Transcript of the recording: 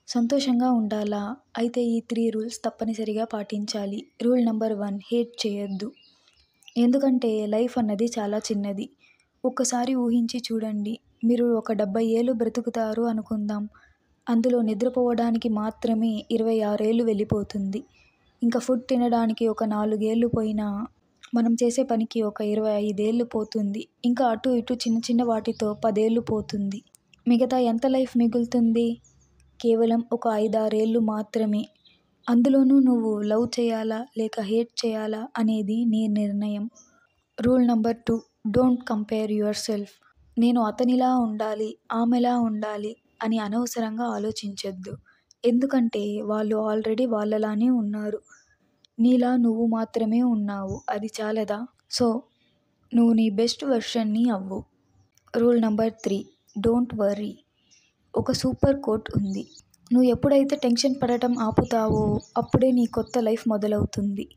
సంతోషంగా ఉండాలా? అయితే ఈ 3 రూల్స్ తప్పనిసరిగా పాటించాలి. రూల్ నంబర్ 1 హేట్ చేయొద్దు. ఎందుకంటే లైఫ్ అన్నది చాలా చిన్నది. ఒక్కసారి ఊహించి చూడండి. మీరు ఒక 70 ఏళ్ళు బ్రతుకుతారు అనుకుందాం. అందులో నిద్రపోవడానికి మాత్రమే 26 ఏళ్ళు వెళ్ళిపోతుంది. ఇంకా ఫుడ్ తినడానికి ఒక 4 ఏళ్ళు పోయినా, మనం చేసే పనికి ఒక 25 ఏళ్ళు పోతుంది. ఇంకా అటు ఇటు చిన్న చిన్న వాటితో 10 ఏళ్ళు పోతుంది. మిగతా ఎంత లైఫ్ మిగులుతుంది? కేవలం ఒక 5, 6 ఏళ్ళు మాత్రమే. అందులోనూ నువ్వు లవ్ చేయాలా? లేక హేట్ చేయాలా? అనేది నీ నిర్ణయం. Rule number 2 don't compare yourself. నేను అతనిలా ఉండాలి, ఆమెలా ఉండాలి అని అనవసరంగా ఆలోచించొద్దు. ఎందుకంటే వాళ్ళు ఆల్రెడీ వాళ్ళలానే ఉన్నారు. నీలా నువ్వు మాత్రమే ఉన్నావు. అది చాలదా? సో, నువ్వు నీ బెస్ట్ వెర్షన్‌ని అవ్వు. Rule number 3 don't worry. ఒక సూపర్ కోట్ ఉంది. నువ్వు ఎప్పుడైతే టెన్షన్ పడటం ఆపుతావో అప్పుడే నీ కొత్త లైఫ్ మొదలవుతుంది.